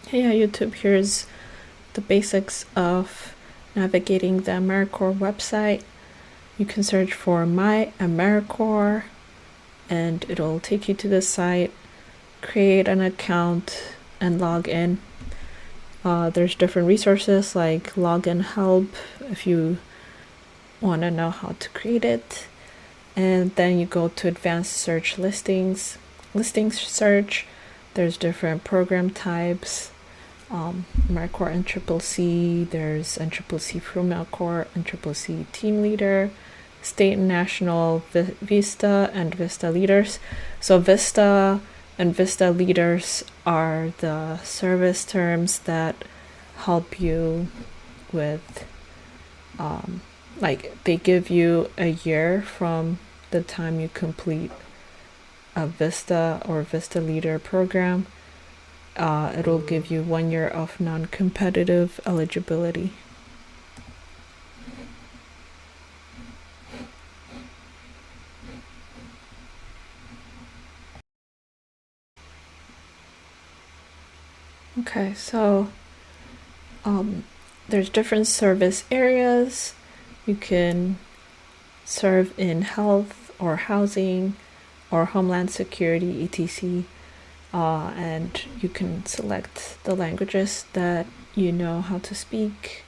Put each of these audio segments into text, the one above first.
Hey, YouTube, here's the basics of navigating the AmeriCorps website. You can search for My AmeriCorps and it'll take you to the site. Create an account and log in. There's different resources like login help if you want to know how to create it. And then you go to advanced search listings search. There's different program types. AmeriCorps NCCC, there's NCCC Female Corps, NCCC Team Leader, State and National, VISTA and VISTA Leaders. So VISTA and VISTA Leaders are the service terms that help you with, like they give you a year from the time you complete a VISTA or VISTA Leader program. It'll give you 1 year of non-competitive eligibility. Okay, so there's different service areas. You can serve in health or housing or homeland security, etc. And you can select the languages that you know how to speak.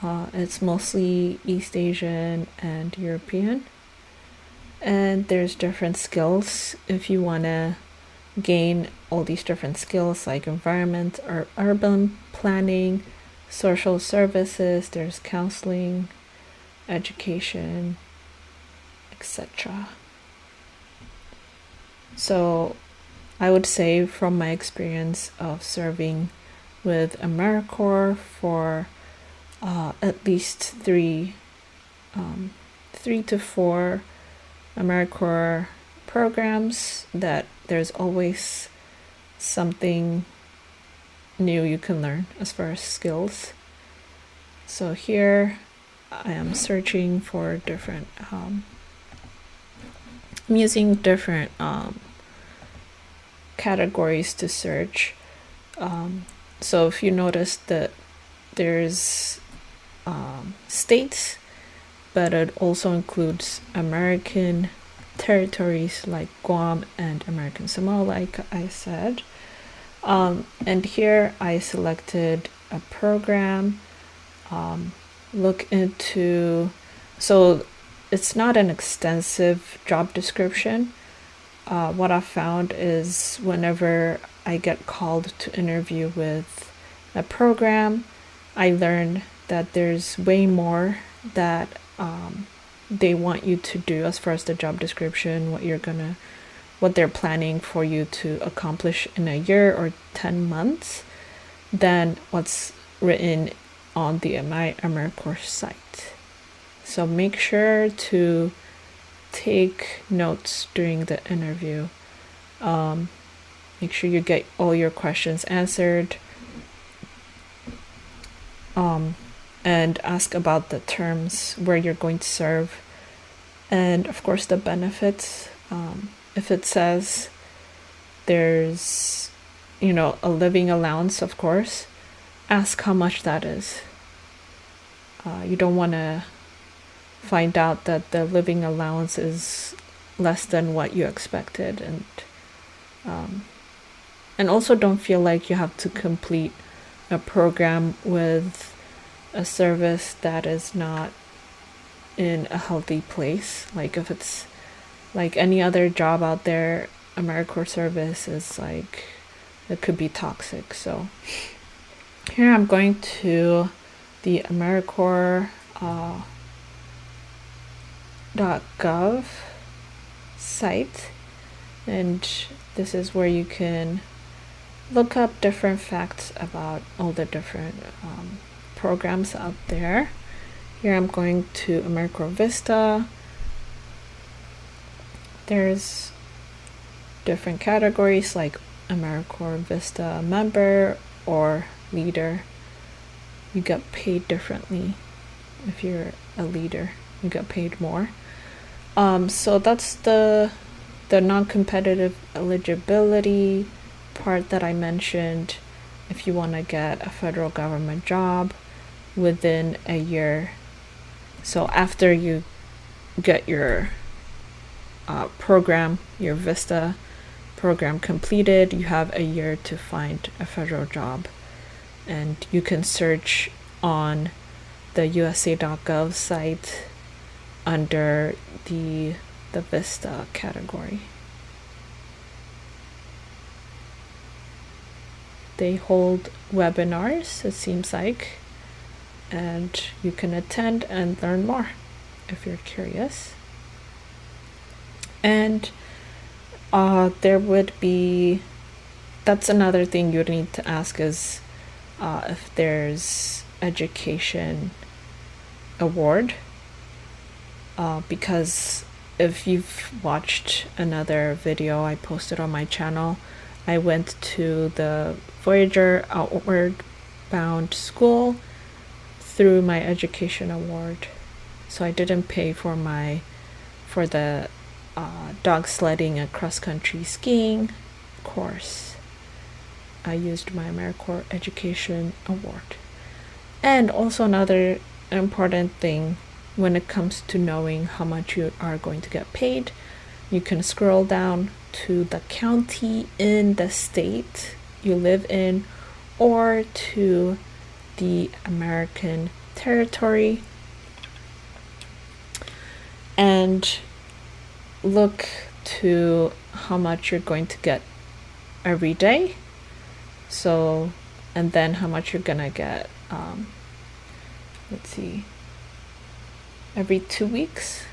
It's mostly East Asian and European. And there's different skills if you want to gain all these different skills like environment or urban planning, social services, there's counseling, education, etc. So I would say from my experience of serving with AmeriCorps for at least three to four AmeriCorps programs, that there's always something new you can learn as far as skills. So here I am searching for different, I'm using different categories to search. So if you notice that there's states, but it also includes American territories like Guam and American Samoa, like I said. And here I selected a program, look into, so it's not an extensive job description. What I found is whenever I get called to interview with a program, I learn that there's way more that they want you to do as far as the job description, what they're planning for you to accomplish in a year or 10 months than what's written on the AmeriCorps site. So make sure to take notes during the interview. Make sure you get all your questions answered. And ask about the terms, where you're going to serve, and of course the benefits. If it says there's, a living allowance, of course, ask how much that is. You don't want to find out that the living allowance is less than what you expected, and also don't feel like you have to complete a program with a service that is not in a healthy place. Like if it's like any other job out there, AmeriCorps service is like, it could be toxic. So here I'm going to the AmeriCorps.gov site, and this is where you can look up different facts about all the different programs out there. Here I'm going to AmeriCorps VISTA. There's different categories like AmeriCorps VISTA member or leader. You get paid differently. If you're a leader, you get paid more. So that's the non-competitive eligibility part that I mentioned. if you want to get a federal government job within a year. So after you get your program, your VISTA program completed, you have a year to find a federal job. And you can search on the USA.gov site under the VISTA category. They hold webinars, it seems like, and you can attend and learn more if you're curious. And there would be, that's another thing you'd need to ask is if there's education award, because if you've watched another video I posted on my channel, I went to the Voyager Outward Bound School through my education award. So I didn't pay for the dog sledding and cross-country skiing course. I used my AmeriCorps Education Award. And also another important thing when it comes to knowing how much you are going to get paid, you can scroll down to the county in the state you live in or to the American territory and look to how much you're going to get every day. So, and then how much you're gonna get, let's see, every 2 weeks,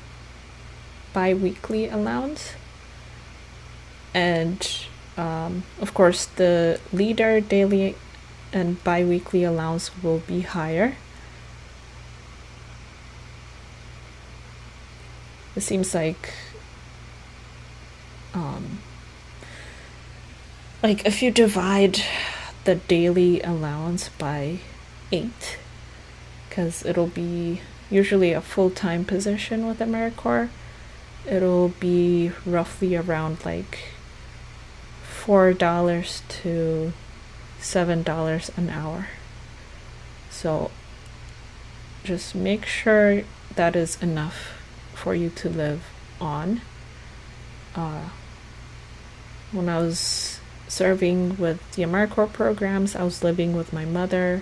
bi-weekly allowance. And of course the leader daily and bi-weekly allowance will be higher. It seems like if you divide the daily allowance by 8, because it'll be usually a full-time position with AmeriCorps, it'll be roughly around like $4 to $7 an hour. So just make sure that is enough for you to live on. When I was serving with the AmeriCorps programs, I was living with my mother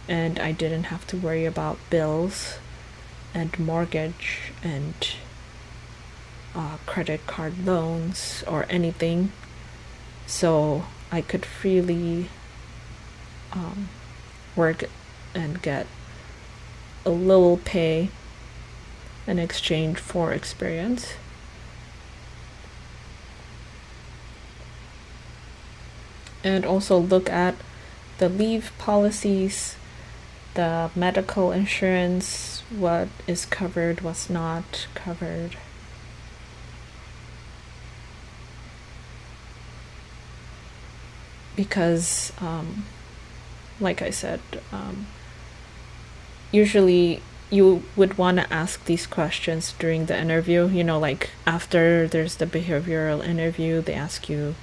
and I didn't have to worry about bills and mortgage and credit card loans or anything. So I could freely work and get a little pay in exchange for experience. And also look at the leave policies, the medical insurance, what is covered, what's not covered. Because, like I said, usually you would want to ask these questions during the interview. You know, like after there's the behavioral interview, they ask you,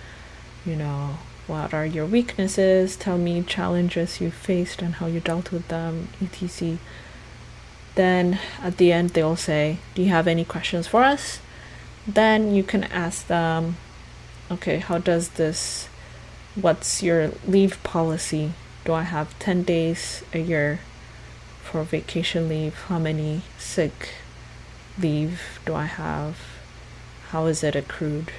you know, what are your weaknesses? Tell me challenges you faced and how you dealt with them, etc. Then at the end, they'll say, do you have any questions for us? Then you can ask them, okay, how does this, what's your leave policy? Do I have 10 days a year for vacation leave? How many sick leave do I have? How is it accrued?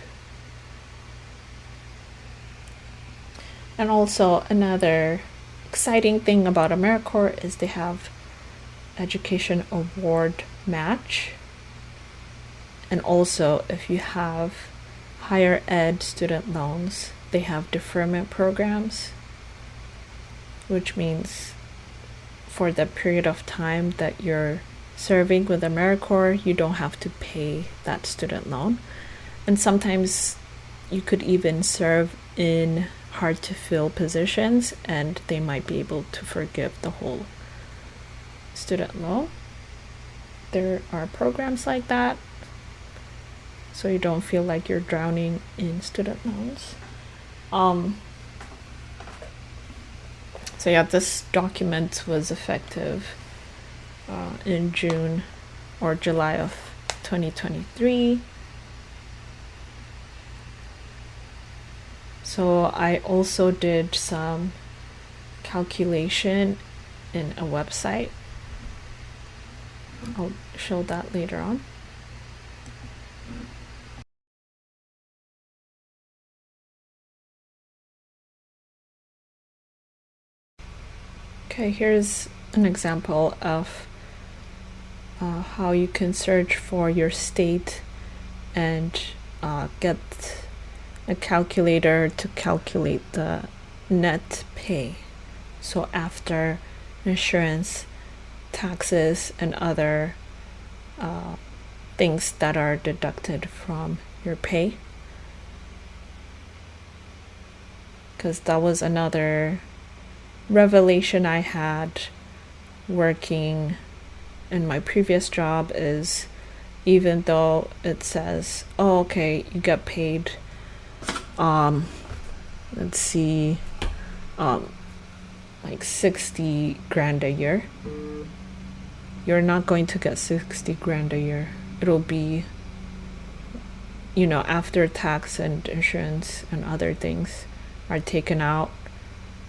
And also another exciting thing about AmeriCorps is they have education award match. And also if you have higher ed student loans, they have deferment programs, which means for the period of time that you're serving with AmeriCorps, you don't have to pay that student loan. And sometimes you could even serve in hard to fill positions and they might be able to forgive the whole student loan. There are programs like that, so you don't feel like you're drowning in student loans. So yeah, this document was effective in June or July of 2023. So I also did some calculation in a website. I'll show that later on. Okay, here's an example of how you can search for your state and get a calculator to calculate the net pay. So after insurance, taxes, and other things that are deducted from your pay. Because that was another revelation I had working in my previous job, is even though it says, oh, okay, you get paid let's see, like 60 grand a year, you're not going to get 60 grand a year. It'll be, you know, after tax and insurance and other things are taken out,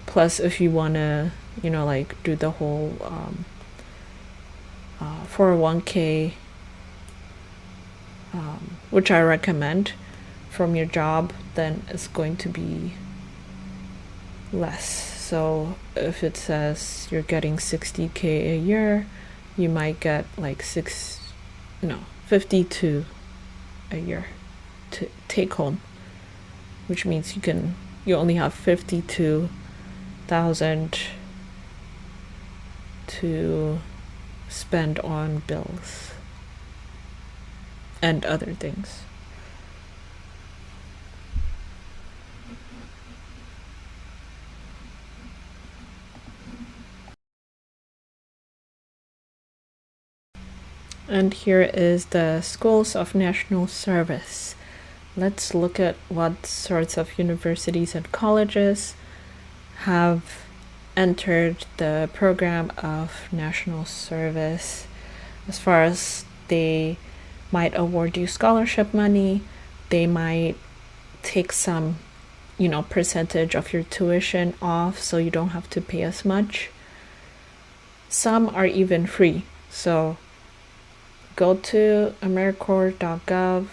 plus if you want to, you know, like do the whole 401k, which I recommend from your job, then it's going to be less. So if it says you're getting 60k a year, you might get like 52 a year to take home, which means you only have 52,000 to spend on bills and other things. And here is the schools of national service. Let's look at what sorts of universities and colleges have entered the program of national service. As far as they might award you scholarship money, they might take some, you know, percentage of your tuition off so you don't have to pay as much. Some are even free. So go to AmeriCorps.gov.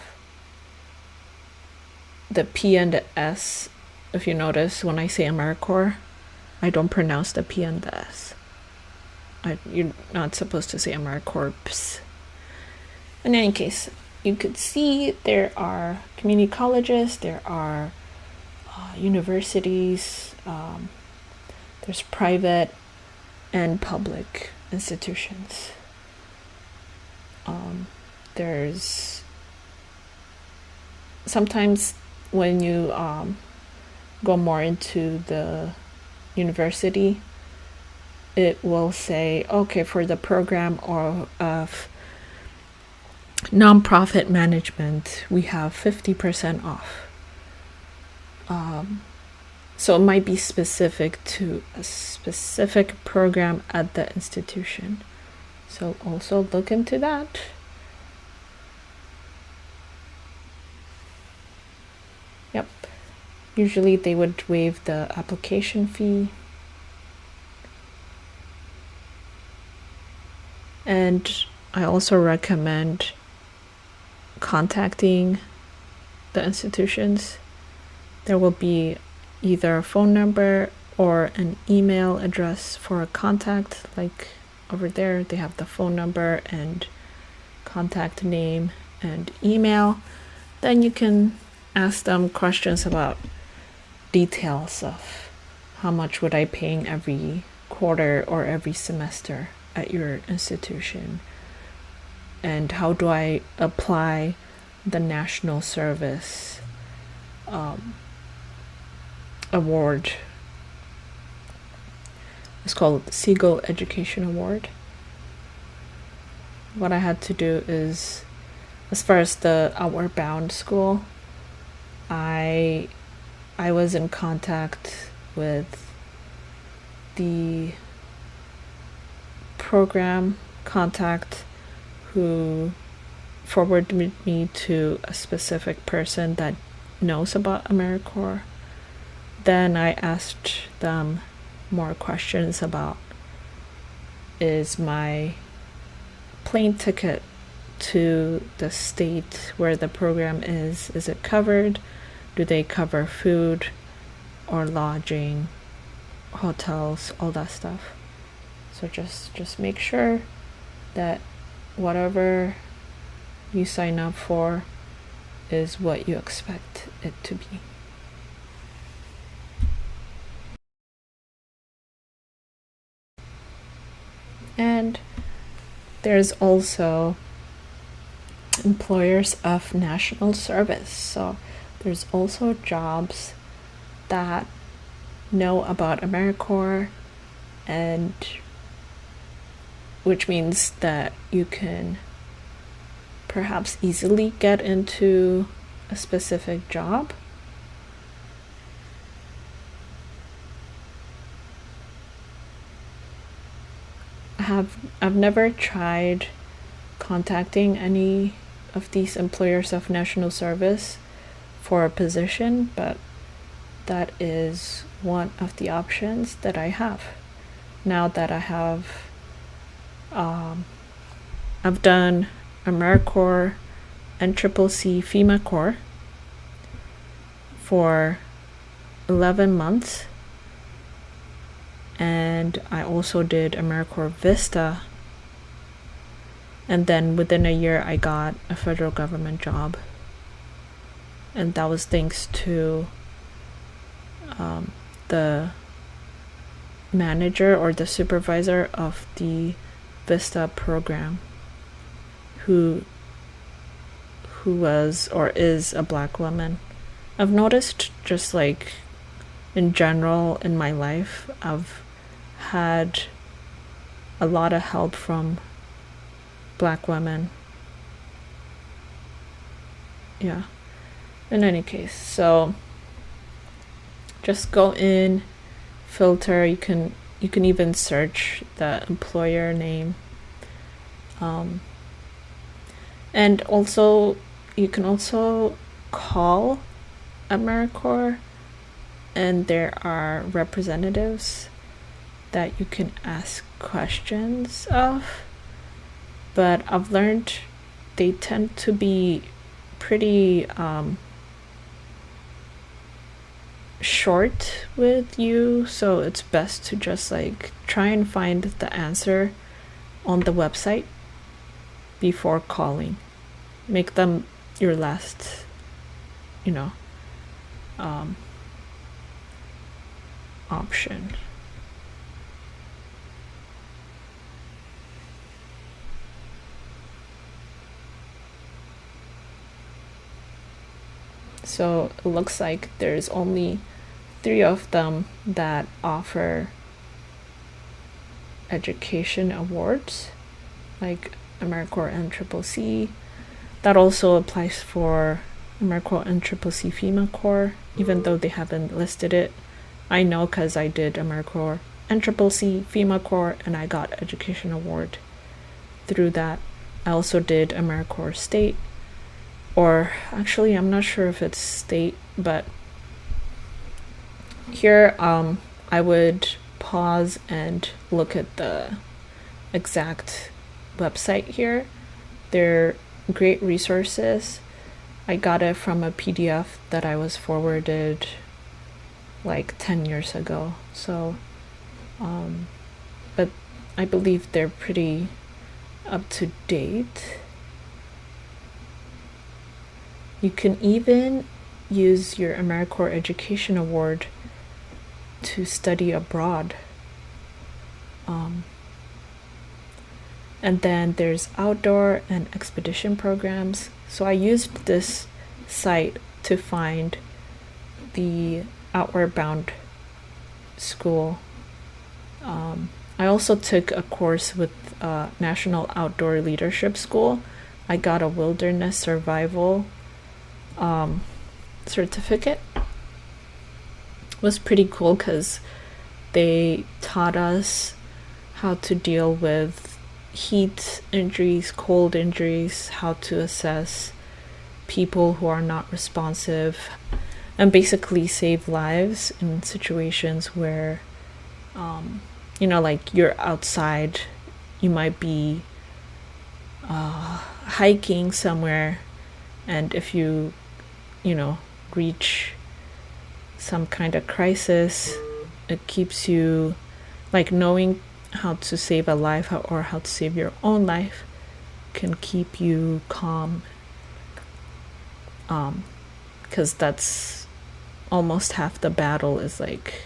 The P and the S, if you notice when I say AmeriCorps, I don't pronounce the P and the S. You're not supposed to say AmeriCorps. In any case, you could see there are community colleges, there are universities, there's private and public institutions. There's sometimes when you go more into the university, it will say, okay, for the program or of nonprofit management, we have 50% off. So it might be specific to a specific program at the institution. So also look into that. Yep. Usually they would waive the application fee. And I also recommend contacting the institutions. There will be either a phone number or an email address for a contact. Like over there, they have the phone number and contact name and email. Then you can ask them questions about details of how much would I paying every quarter or every semester at your institution, and how do I apply the national service award. It's called the Siegel Education Award. What I had to do is, as far as the Outward Bound school, I was in contact with the program contact who forwarded me to a specific person that knows about AmeriCorps. Then I asked them more questions about, is my plane ticket to the state where the program is it covered? Do they cover food or lodging, hotels, all that stuff? So just make sure that whatever you sign up for is what you expect it to be. And there's also employers of national service. So there's also jobs that know about AmeriCorps, and which means that you can perhaps easily get into a specific job. I've never tried contacting any of these employers of national service for a position, but that is one of the options that I have now that I have I've done AmeriCorps and CCC FEMA Corps for 11 months, and I also did AmeriCorps VISTA, and then within a year I got a federal government job, and that was thanks to the manager or the supervisor of the VISTA program who was or is a Black woman. I've noticed, just like in general in my life, I've had a lot of help from Black women. Yeah, in any case, so just go in, filter. You can even search the employer name, and also you can also call AmeriCorps, and there are representatives that you can ask questions of, but I've learned they tend to be pretty short with you, so it's best to just like try and find the answer on the website before calling. Make them your last, option. So it looks like there's only 3 of them that offer education awards, like AmeriCorps and CCC. That also applies for AmeriCorps and CCC FEMA Corps, even though they haven't listed it. I know because I did AmeriCorps and CCC FEMA Corps, and I got education award through that. I also did AmeriCorps State, or actually I'm not sure if it's state, but here I would pause and look at the exact website here. They're great resources. I got it from a PDF that I was forwarded like 10 years ago, so but I believe they're pretty up to date. You can even use your AmeriCorps Education Award to study abroad. And then there's outdoor and expedition programs. So I used this site to find the Outward Bound school. I also took a course with National Outdoor Leadership School. I got a wilderness survival certificate. It was pretty cool because They taught us how to deal with heat injuries, cold injuries, how to assess people who are not responsive, and basically save lives in situations where, like you're outside, you might be hiking somewhere, and if you reach some kind of crisis, it keeps you, like, knowing how to save a life or how to save your own life can keep you calm, because that's almost half the battle, is like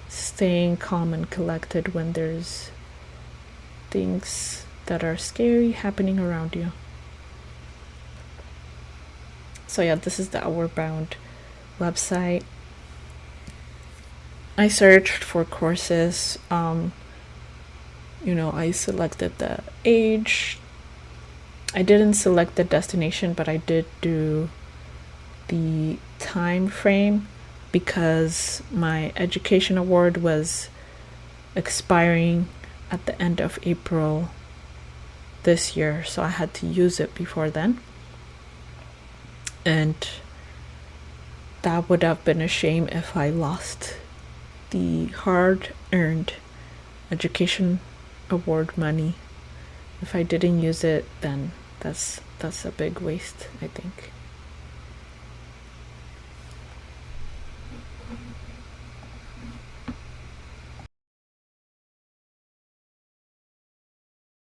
staying calm and collected when there's things that are scary happening around you. So yeah, this is the Outward Bound website. I searched for courses. I selected the age. I didn't select the destination, but I did do the time frame because my education award was expiring at the end of April this year, so I had to use it before then. And that would have been a shame if I lost the hard-earned education award money. If I didn't use it, then that's a big waste, I think.